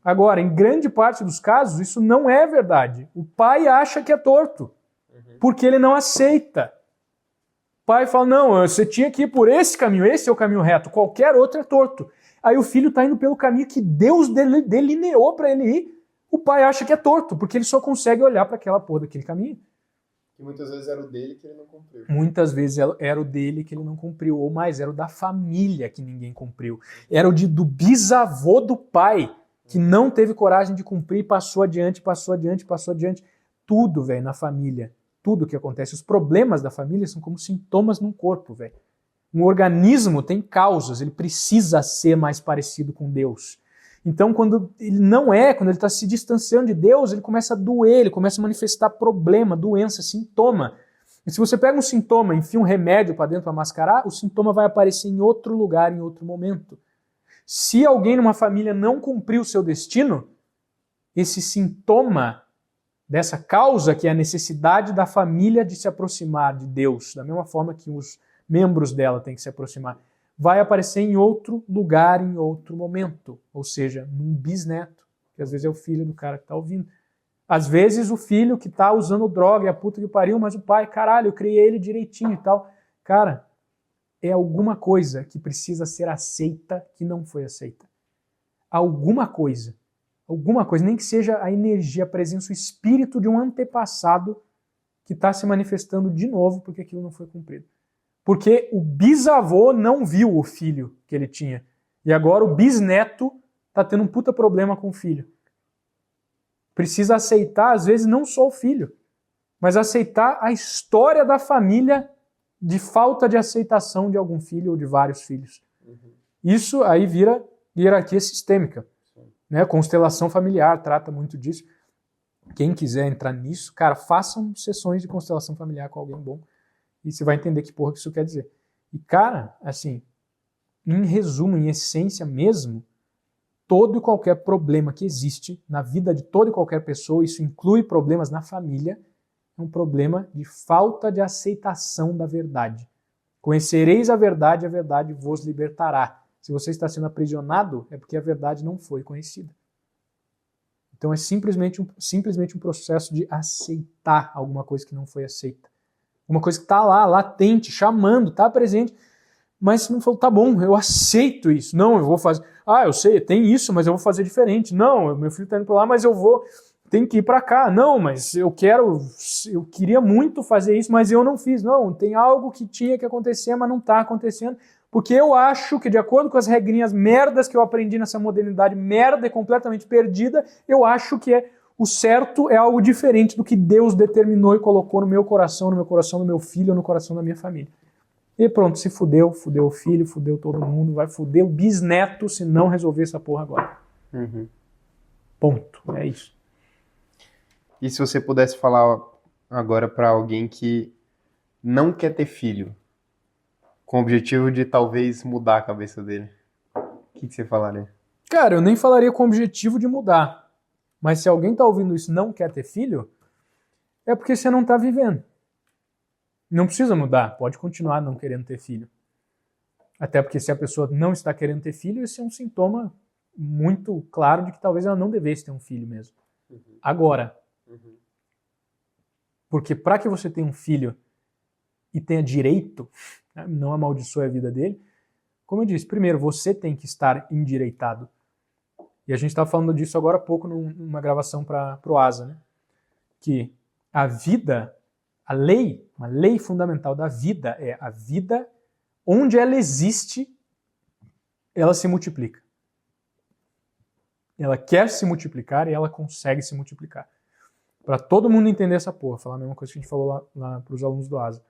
Agora, em grande parte dos casos, isso não é verdade. O pai acha que é torto, porque ele não aceita. O pai fala, não, você tinha que ir por esse caminho, esse é o caminho reto, qualquer outro é torto. Aí o filho está indo pelo caminho que Deus delineou para ele ir, o pai acha que é torto, porque ele só consegue olhar para aquela porra daquele caminho. Que muitas vezes era o dele que ele não cumpriu. Muitas vezes era o dele que ele não cumpriu, ou mais, era o da família que ninguém cumpriu. Era o do bisavô do pai que não teve coragem de cumprir, passou adiante, passou adiante, passou adiante. Tudo, velho, na família. Tudo que acontece. Os problemas da família são como sintomas num corpo, velho. Um organismo tem causas, ele precisa ser mais parecido com Deus. Então, quando ele não é, quando ele está se distanciando de Deus, ele começa a doer, ele começa a manifestar problema, doença, sintoma. E se você pega um sintoma, enfia um remédio para dentro para mascarar, o sintoma vai aparecer em outro lugar, em outro momento. Se alguém numa família não cumpriu o seu destino, esse sintoma dessa causa, que é a necessidade da família de se aproximar de Deus, da mesma forma que os membros dela têm que se aproximar, vai aparecer em outro lugar, em outro momento. Ou seja, num bisneto, que às vezes é o filho do cara que está ouvindo. Às vezes o filho que está usando droga, é a puta que pariu, mas o pai, caralho, eu criei ele direitinho e tal. Cara, é alguma coisa que precisa ser aceita que não foi aceita. Alguma coisa, nem que seja a energia, a presença, o espírito de um antepassado que está se manifestando de novo porque aquilo não foi cumprido. Porque o bisavô não viu o filho que ele tinha. E agora o bisneto está tendo um puta problema com o filho. Precisa aceitar, às vezes, não só o filho, mas aceitar a história da família de falta de aceitação de algum filho ou de vários filhos. Isso aí vira hierarquia sistêmica. Né? Constelação familiar trata muito disso. Quem quiser entrar nisso, cara, façam sessões de constelação familiar com alguém bom e você vai entender que porra que isso quer dizer. E, cara, assim, em resumo, em essência mesmo, todo e qualquer problema que existe na vida de toda e qualquer pessoa, isso inclui problemas na família, é um problema de falta de aceitação da verdade. Conhecereis a verdade vos libertará. Se você está sendo aprisionado, é porque a verdade não foi conhecida. Então é simplesmente um processo de aceitar alguma coisa que não foi aceita. Uma coisa que está lá, latente, chamando, está presente. Mas você não falou, tá bom, eu aceito isso. Não, eu vou fazer. Ah, eu sei, tem isso, mas eu vou fazer diferente. Não, meu filho está indo para lá, mas eu tenho que ir para cá. Não, mas eu queria muito fazer isso, mas eu não fiz. Não, tem algo que tinha que acontecer, mas não está acontecendo. Porque eu acho que, de acordo com as regrinhas merdas que eu aprendi nessa modernidade merda e completamente perdida, eu acho que o certo é algo diferente do que Deus determinou e colocou no meu coração do meu filho ou no coração da minha família. E pronto, se fudeu o filho, fudeu todo mundo, vai fuder o bisneto se não resolver essa porra agora. Ponto, é isso. E se você pudesse falar agora para alguém que não quer ter filho, com o objetivo de talvez mudar a cabeça dele, o que você falaria? Cara, eu nem falaria com o objetivo de mudar. Mas se alguém tá ouvindo isso e não quer ter filho, é porque você não tá vivendo. Não precisa mudar, pode continuar não querendo ter filho. Até porque se a pessoa não está querendo ter filho, esse é um sintoma muito claro de que talvez ela não devesse ter um filho mesmo. Agora, porque para que você tenha um filho e tenha direito, né, não amaldiçoe a vida dele, como eu disse, primeiro você tem que estar endireitado. E a gente estava falando disso agora há pouco numa gravação para o Asa, né? Que a vida, uma lei fundamental da vida é a vida, onde ela existe, ela se multiplica. Ela quer se multiplicar e ela consegue se multiplicar. Para todo mundo entender essa porra, falar a mesma coisa que a gente falou lá para os alunos do Asa.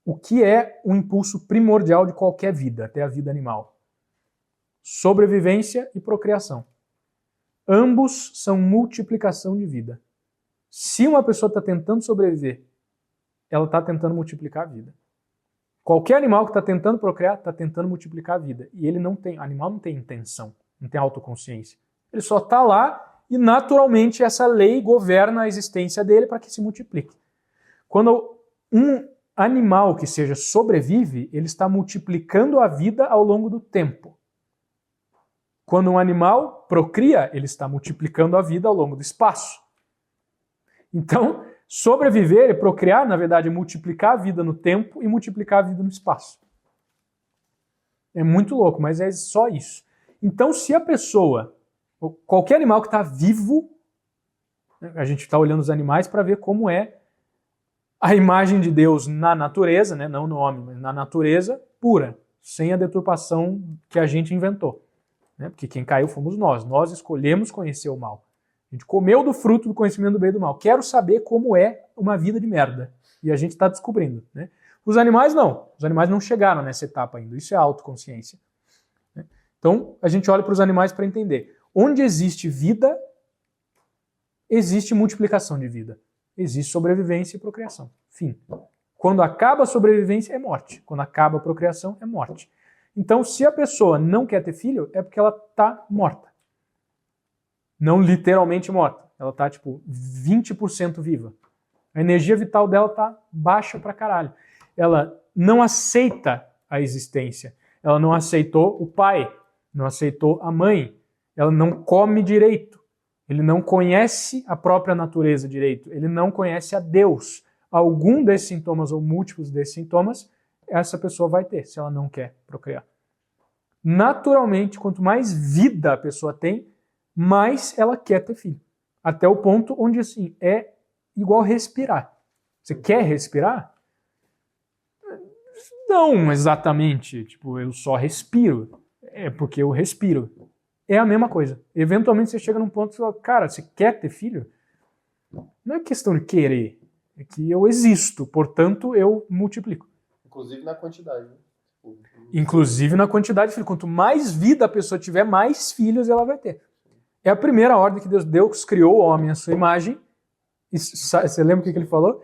O que é o impulso primordial de qualquer vida, até a vida animal? Sobrevivência e procriação. Ambos são multiplicação de vida. Se uma pessoa está tentando sobreviver, ela está tentando multiplicar a vida. Qualquer animal que está tentando procriar, está tentando multiplicar a vida. E animal não tem intenção, não tem autoconsciência. Ele só está lá e naturalmente essa lei governa a existência dele para que se multiplique. Quando um animal que seja sobrevive, ele está multiplicando a vida ao longo do tempo. Quando um animal procria, ele está multiplicando a vida ao longo do espaço. Então, sobreviver e procriar, na verdade, é multiplicar a vida no tempo e multiplicar a vida no espaço. É muito louco, mas é só isso. Então, se a pessoa, qualquer animal que está vivo, a gente está olhando os animais para ver como é a imagem de Deus na natureza, né? Não no homem, mas na natureza pura, sem a deturpação que a gente inventou. né? Porque quem caiu fomos nós. Nós escolhemos conhecer o mal. A gente comeu do fruto do conhecimento do bem e do mal. Quero saber como é uma vida de merda. E a gente está descobrindo, né? Os animais não. Os animais não chegaram nessa etapa ainda. Isso é autoconsciência. Né? Então, a gente olha para os animais para entender. Onde existe vida, existe multiplicação de vida. Existe sobrevivência e procriação. Fim. Quando acaba a sobrevivência, é morte. Quando acaba a procriação, é morte. Então, se a pessoa não quer ter filho, é porque ela está morta. Não literalmente morta. Ela está, 20% viva. A energia vital dela está baixa pra caralho. Ela não aceita a existência. Ela não aceitou o pai. Não aceitou a mãe. Ela não come direito. Ele não conhece a própria natureza direito. Ele não conhece a Deus. Algum desses sintomas ou múltiplos desses sintomas, essa pessoa vai ter, se ela não quer procriar. Naturalmente, quanto mais vida a pessoa tem, mais ela quer ter filho. Até o ponto onde, assim, é igual respirar. Você quer respirar? Não exatamente. Eu só respiro. É porque eu respiro. É a mesma coisa. Eventualmente você chega num ponto e fala, cara, você quer ter filho? Não é questão de querer. É que eu existo, portanto eu multiplico. Inclusive na quantidade. Né? Inclusive na quantidade de filhos. Quanto mais vida a pessoa tiver, mais filhos ela vai ter. É a primeira ordem que Deus criou o homem à sua imagem. E você lembra o que ele falou?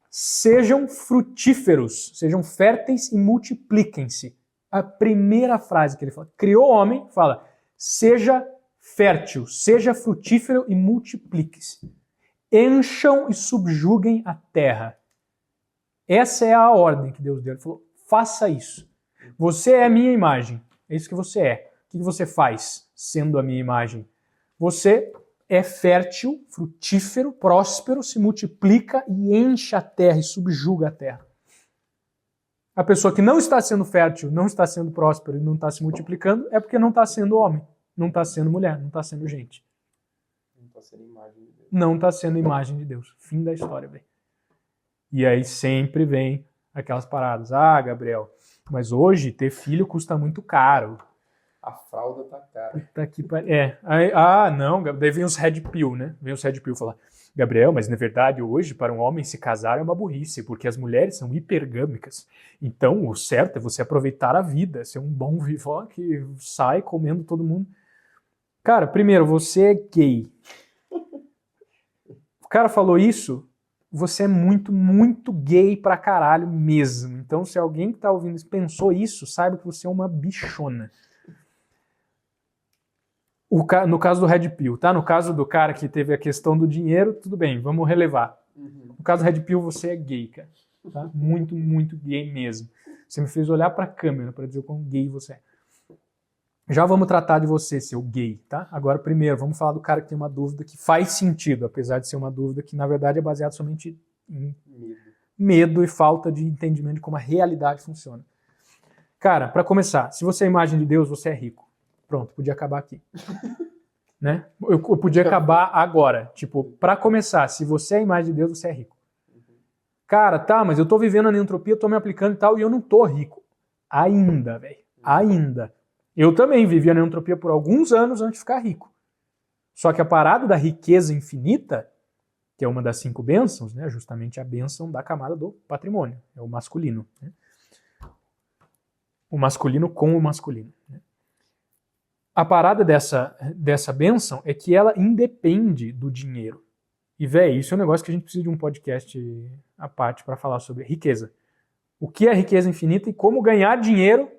Sejam frutíferos, sejam férteis e multipliquem-se. A primeira frase que ele fala. Criou o homem, fala, seja fértil, seja frutífero e multiplique-se. Encham e subjuguem a terra. Essa é a ordem que Deus deu. Ele falou, faça isso. Você é a minha imagem. É isso que você é. O que você faz sendo a minha imagem? Você é fértil, frutífero, próspero, se multiplica e enche a terra e subjuga a terra. A pessoa que não está sendo fértil, não está sendo próspero e não está se multiplicando é porque não está sendo homem, não está sendo mulher, não está sendo gente. Não está sendo imagem de Deus. Não está sendo imagem de Deus. Fim da história, velho. E aí sempre vem aquelas paradas. Ah, Gabriel, mas hoje ter filho custa muito caro. A fralda tá cara. Puta que não, daí vem os red pill, né? Vem os red pill falar, Gabriel, mas na verdade hoje para um homem se casar é uma burrice, porque as mulheres são hipergâmicas. Então o certo é você aproveitar a vida, ser um bom vivó que sai comendo todo mundo. Cara, primeiro, você é gay. O cara falou isso, você é muito, muito gay pra caralho mesmo. Então se alguém que tá ouvindo isso pensou isso, saiba que você é uma bichona. No caso do Red Pill, tá? No caso do cara que teve a questão do dinheiro, tudo bem, vamos relevar. No caso do Red Pill, você é gay, cara. Tá? Muito, muito gay mesmo. Você me fez olhar pra câmera pra dizer o quão gay você é. Já vamos tratar de você, seu gay, tá? Agora, primeiro, vamos falar do cara que tem uma dúvida que faz sentido, apesar de ser uma dúvida que, na verdade, é baseada somente em medo e falta de entendimento de como a realidade funciona. Cara, pra começar, se você é a imagem de Deus, você é rico. Pronto, podia acabar aqui. Né? Eu podia acabar agora. Pra começar, se você é a imagem de Deus, você é rico. Cara, tá, mas eu tô vivendo a neantropia, tô me aplicando e tal, e eu não tô rico. Ainda, velho. Ainda. Eu também vivi a neantropia por alguns anos antes de ficar rico. Só que a parada da riqueza infinita, que é uma das 5 bênçãos, né, justamente a bênção da camada do patrimônio, é o masculino. Né? O masculino com o masculino. Né? A parada dessa bênção é que ela independe do dinheiro. E, velho, isso é um negócio que a gente precisa de um podcast à parte para falar sobre riqueza. O que é riqueza infinita e como ganhar dinheiro,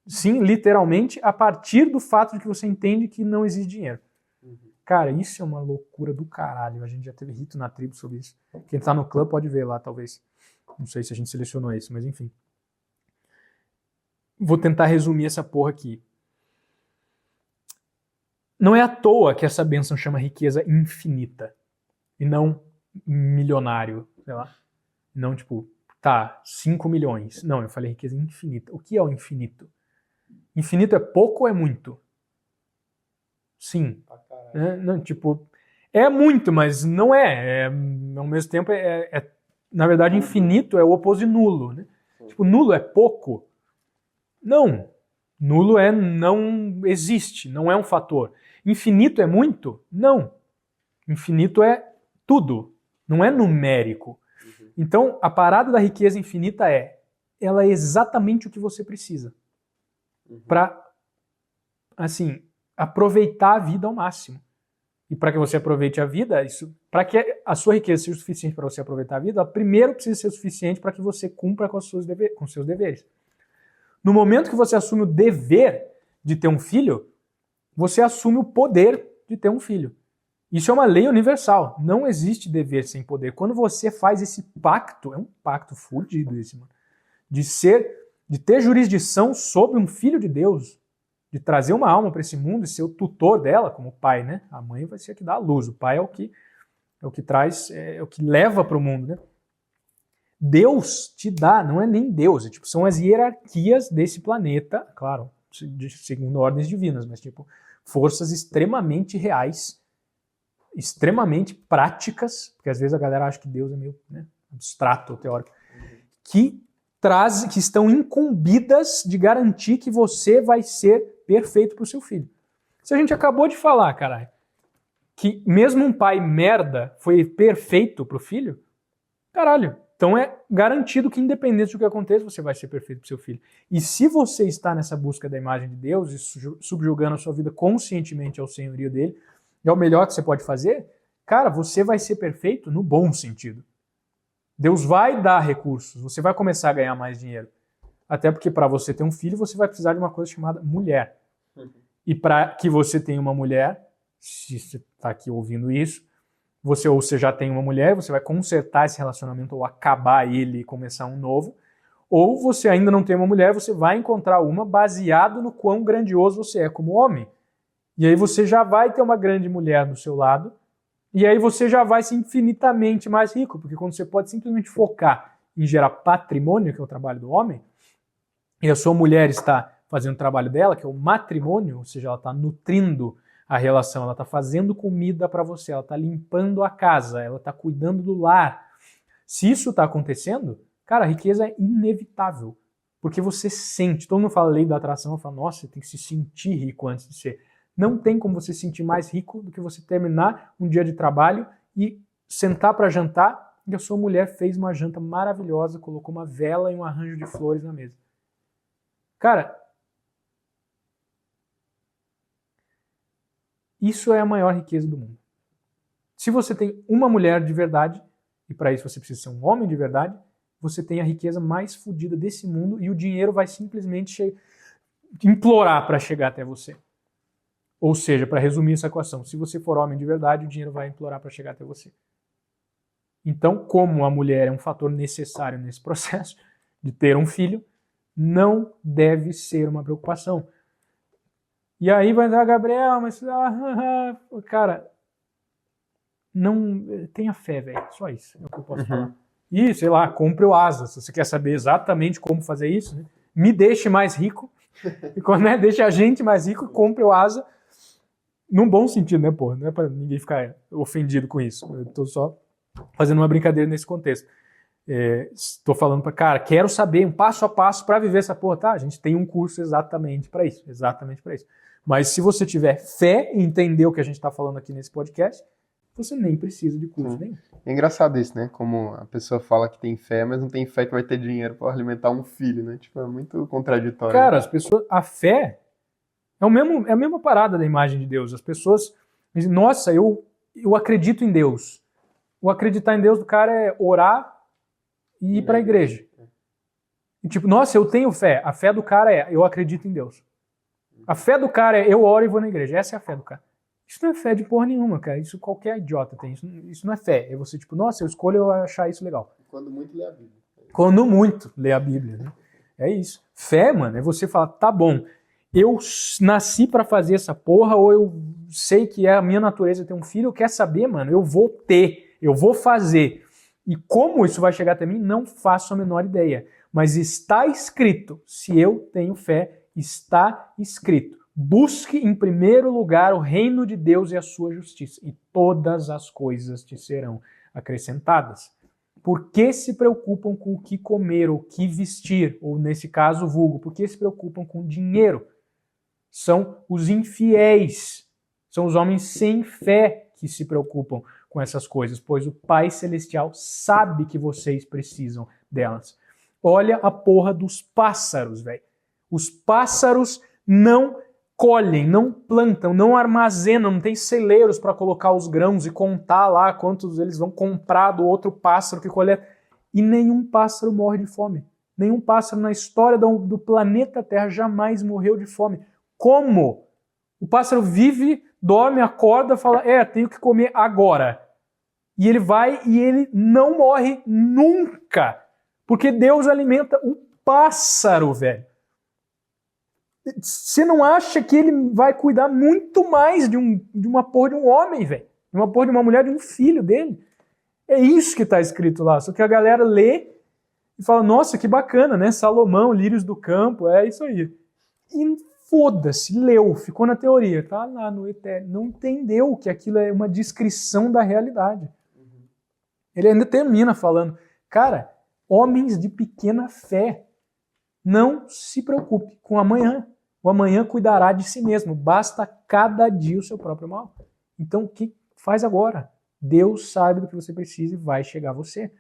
sim, literalmente, a partir do fato de que você entende que não existe dinheiro. Cara, isso é uma loucura do caralho. A gente já teve rito na tribo sobre isso. Quem tá no clã pode ver lá, talvez. Não sei se a gente selecionou isso, mas enfim. Vou tentar resumir essa porra aqui. Não é à toa que essa bênção chama riqueza infinita. E não milionário, sei lá. Não 5 milhões. Não, eu falei riqueza infinita. O que é o infinito? Infinito é pouco ou é muito? Sim. Não, é muito, mas não é. Ao mesmo tempo, na verdade, infinito é o oposto de nulo. Né? Nulo é pouco? Não. Nulo é não existe, não é um fator. Infinito é muito? Não. Infinito é tudo, não é numérico. Então, a parada da riqueza infinita ela é exatamente o que você precisa para, assim, aproveitar a vida ao máximo. E para que você aproveite a vida, para que a sua riqueza seja suficiente para você aproveitar a vida, ela primeiro precisa ser suficiente para que você cumpra com os seus deveres. No momento que você assume o dever de ter um filho, você assume o poder de ter um filho. Isso é uma lei universal. Não existe dever sem poder. Quando você faz esse pacto, é um pacto fudido esse, mano, de ter jurisdição sobre um filho de Deus, de trazer uma alma para esse mundo e ser o tutor dela, como o pai, né? A mãe vai ser a que dá a luz, o pai é o que traz, é o que leva para o mundo, né? Deus te dá, não é nem Deus, tipo, são as hierarquias desse planeta, claro, segundo ordens divinas, mas tipo, forças extremamente reais, extremamente práticas, porque às vezes a galera acha que Deus é meio, né, abstrato, teórico, que estão incumbidas de garantir que você vai ser perfeito para o seu filho. Se a gente acabou de falar, caralho, que mesmo um pai merda foi perfeito para o filho, caralho, então é garantido que independente do que aconteça, você vai ser perfeito para o seu filho. E se você está nessa busca da imagem de Deus e subjugando a sua vida conscientemente ao senhorio dele, é o melhor que você pode fazer, cara, você vai ser perfeito no bom sentido. Deus vai dar recursos, você vai começar a ganhar mais dinheiro. Até porque para você ter um filho, você vai precisar de uma coisa chamada mulher. E para que você tenha uma mulher, se você está aqui ouvindo isso, ou você já tem uma mulher, você vai consertar esse relacionamento ou acabar ele e começar um novo. Ou você ainda não tem uma mulher, você vai encontrar uma baseado no quão grandioso você é como homem. E aí você já vai ter uma grande mulher do seu lado, e aí você já vai ser infinitamente mais rico, porque quando você pode simplesmente focar em gerar patrimônio, que é o trabalho do homem, e a sua mulher está fazendo o trabalho dela, que é o matrimônio, ou seja, ela está nutrindo a relação, ela está fazendo comida para você, ela está limpando a casa, ela está cuidando do lar. Se isso está acontecendo, cara, a riqueza é inevitável, porque você sente, todo mundo fala lei da atração, eu falo, nossa, você tem que se sentir rico antes de ser. Não tem como você se sentir mais rico do que você terminar um dia de trabalho e sentar para jantar e a sua mulher fez uma janta maravilhosa, colocou uma vela e um arranjo de flores na mesa. Cara, isso é a maior riqueza do mundo. Se você tem uma mulher de verdade, e para isso você precisa ser um homem de verdade, você tem a riqueza mais fodida desse mundo e o dinheiro vai simplesmente implorar para chegar até você. Ou seja, para resumir essa equação, se você for homem de verdade, o dinheiro vai implorar para chegar até você. Então, como a mulher é um fator necessário nesse processo de ter um filho, não deve ser uma preocupação. E aí vai entrar, Gabriel, mas... cara, não tenha fé, velho. Só isso é o que eu posso falar. E, sei lá, compre o Asa. Se você quer saber exatamente como fazer isso, né? Me deixe mais rico. E quando deixe a gente mais rico, compre o Asa. Num bom sentido, né, pô? Não é pra ninguém ficar ofendido com isso. Eu tô só fazendo uma brincadeira nesse contexto. Estou falando para, cara, quero saber um passo a passo para viver essa porra. Tá, a gente tem um curso exatamente para isso. Exatamente para isso. Mas se você tiver fé em entender o que a gente está falando aqui nesse podcast, você nem precisa de curso nenhum. É engraçado isso, né? Como a pessoa fala que tem fé, mas não tem fé que vai ter dinheiro para alimentar um filho, né? Tipo, é muito contraditório. Cara, as pessoas... A fé é a mesma parada da imagem de Deus. As pessoas dizem, nossa, eu acredito em Deus. O acreditar em Deus do cara é orar e ir para a igreja. E tipo, nossa, eu tenho fé. A fé do cara é, eu acredito em Deus. A fé do cara é, eu oro e vou na igreja. Essa é a fé do cara. Isso não é fé de porra nenhuma, cara. Isso qualquer idiota tem. Isso não é fé. É você, tipo, nossa, eu escolho achar isso legal. Quando muito, lê a Bíblia. Quando muito, lê a Bíblia. Né? É isso. Fé, mano, é você falar, tá bom, eu nasci pra fazer essa porra, ou eu sei que é a minha natureza ter um filho, eu quero saber, mano, eu vou ter, eu vou fazer. E como isso vai chegar até mim, não faço a menor ideia. Mas está escrito, se eu tenho fé, está escrito. Busque em primeiro lugar o reino de Deus e a sua justiça, e todas as coisas te serão acrescentadas. Por que se preocupam com o que comer, ou o que vestir, ou nesse caso, vulgo, por que se preocupam com dinheiro? são os infiéis, são os homens sem fé que se preocupam com essas coisas, pois o Pai Celestial sabe que vocês precisam delas. Olha a porra dos pássaros, velho. Os pássaros não colhem, não plantam, não armazenam, não tem celeiros para colocar os grãos e contar lá quantos eles vão comprar do outro pássaro que coleta. E nenhum pássaro morre de fome. Nenhum pássaro na história do planeta Terra jamais morreu de fome. Como? O pássaro vive, dorme, acorda, fala, tenho que comer agora. E ele vai e ele não morre nunca. Porque Deus alimenta um pássaro, velho. Você não acha que ele vai cuidar muito mais de uma porra de um homem, velho? De uma porra de uma mulher, de um filho dele? É isso que está escrito lá. Só que a galera lê e fala, nossa, que bacana, né? Salomão, lírios do campo, é isso aí. E foda-se, leu, ficou na teoria, tá lá no eterno. Não entendeu que aquilo é uma descrição da realidade. Ele ainda termina falando, cara, homens de pequena fé, não se preocupe com o amanhã. O amanhã cuidará de si mesmo. Basta cada dia o seu próprio mal. Então, o que faz agora? Deus sabe do que você precisa e vai chegar a você.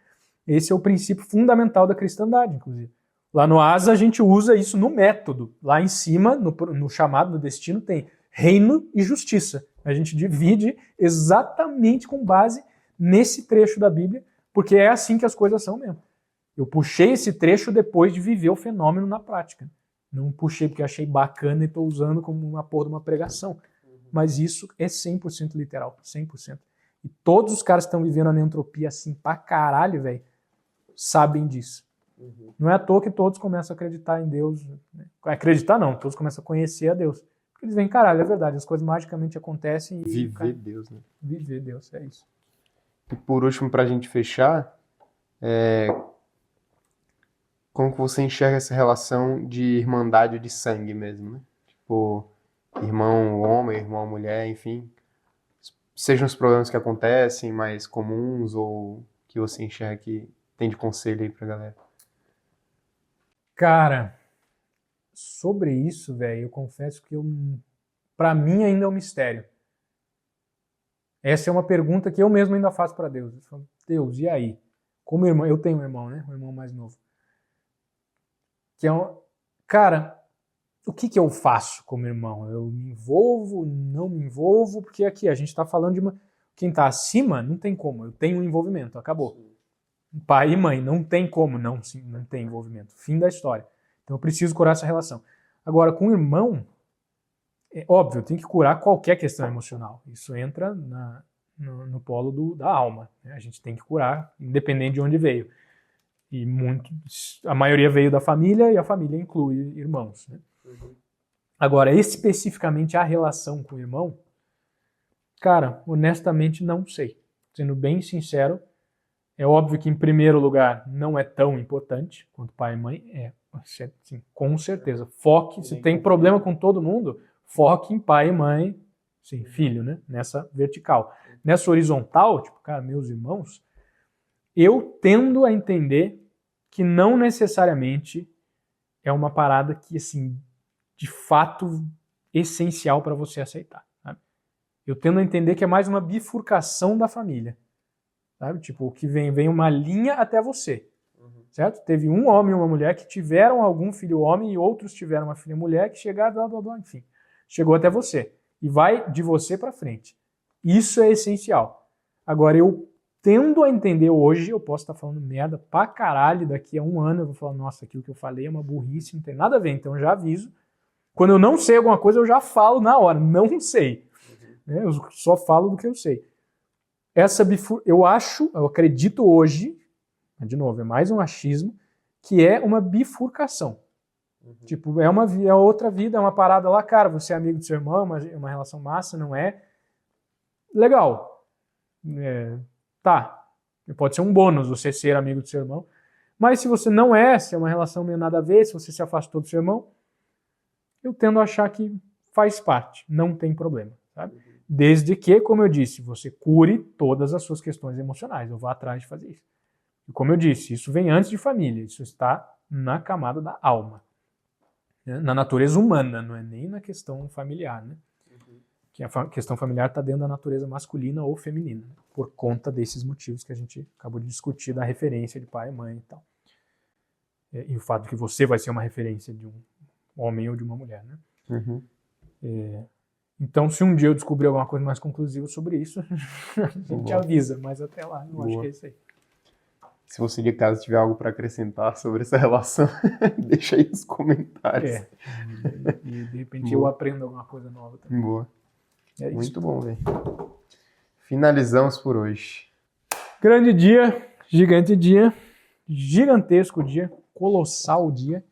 Esse é o princípio fundamental da cristandade, inclusive. Lá no ASA, a gente usa isso no método. Lá em cima, no chamado, no destino, tem reino e justiça. A gente divide exatamente com base nesse trecho da Bíblia, porque é assim que as coisas são mesmo. Eu puxei esse trecho depois de viver o fenômeno na prática. Não puxei porque achei bacana e estou usando como uma porra de uma pregação. Mas isso é 100% literal, 100%. E todos os caras que estão vivendo a neantropia assim pra caralho, velho, sabem disso. Não é à toa que todos começam a acreditar em Deus. Né? Acreditar não, todos começam a conhecer a Deus. Porque eles veem, caralho, é verdade, as coisas magicamente acontecem. E, viver Deus, né? Viver Deus, é isso. E por último, pra gente fechar, como que você enxerga essa relação de irmandade de sangue mesmo, né? Tipo, irmão homem, irmão mulher, enfim. Sejam os problemas que acontecem mais comuns ou que você enxerga que tem de conselho aí pra galera. Cara, sobre isso, velho, eu confesso que pra mim ainda é um mistério. Essa é uma pergunta que eu mesmo ainda faço pra Deus. Eu falo, Deus, e aí? Como irmão, eu tenho um irmão, né? Um irmão mais novo. Cara, o que eu faço como irmão? Eu me envolvo, não me envolvo? Porque aqui a gente está falando de quem está acima, não tem como. Eu tenho um envolvimento, acabou. Pai e mãe, não tem como, não tem envolvimento. Fim da história. Então eu preciso curar essa relação. Agora, com o irmão, é óbvio, eu tenho que curar qualquer questão emocional. Isso entra no polo da alma. Né? A gente tem que curar, independente de onde veio. E a maioria veio da família e a família inclui irmãos. Né? Agora, especificamente a relação com o irmão, cara, honestamente não sei. Sendo bem sincero, é óbvio que em primeiro lugar não é tão importante quanto pai e mãe. Sim, com certeza. Foque, se tem problema com todo mundo, foque em pai e mãe, sim, filho, né? Nessa vertical. Nessa horizontal, tipo, cara, meus irmãos, eu tendo a entender que não necessariamente é uma parada que, assim, de fato, essencial para você aceitar. Sabe? Eu tendo a entender que é mais uma bifurcação da família. Sabe? Tipo, que vem uma linha até você. Certo? Teve um homem e uma mulher que tiveram algum filho homem e outros tiveram uma filha mulher que chegaram, blá, blá, blá, enfim. Chegou até você. E vai de você para frente. Isso é essencial. Agora, eu tendo a entender hoje, eu posso estar falando merda pra caralho, daqui a um ano eu vou falar, nossa, aquilo que eu falei é uma burrice, não tem nada a ver, então eu já aviso. Quando eu não sei alguma coisa, eu já falo na hora, não sei. Eu só falo do que eu sei. Eu acredito hoje, de novo, é mais um achismo, que é uma bifurcação. Tipo, é outra vida, é uma parada lá, cara, você é amigo do seu irmão, uma relação massa, não é? Legal. Tá, pode ser um bônus você ser amigo do seu irmão, mas se você não se é uma relação meio nada a ver, se você se afastou do seu irmão, eu tendo a achar que faz parte, não tem problema, sabe? Desde que, como eu disse, você cure todas as suas questões emocionais, eu vou atrás de fazer isso. E como eu disse, isso vem antes de família, isso está na camada da alma. né? Na natureza humana, não é nem na questão familiar, né? Que a questão familiar está dentro da natureza masculina ou feminina, né? Por conta desses motivos que a gente acabou de discutir, da referência de pai e mãe e tal. E o fato de que você vai ser uma referência de um homem ou de uma mulher, né? Uhum. Então, se um dia eu descobrir alguma coisa mais conclusiva sobre isso, a gente avisa, mas até lá, eu acho que é isso aí. Se você de casa tiver algo para acrescentar sobre essa relação, deixa aí nos comentários. E de repente eu aprendo alguma coisa nova também. Boa. É isso. Muito bom, velho. Finalizamos por hoje. Grande dia, gigante dia, gigantesco dia, colossal dia.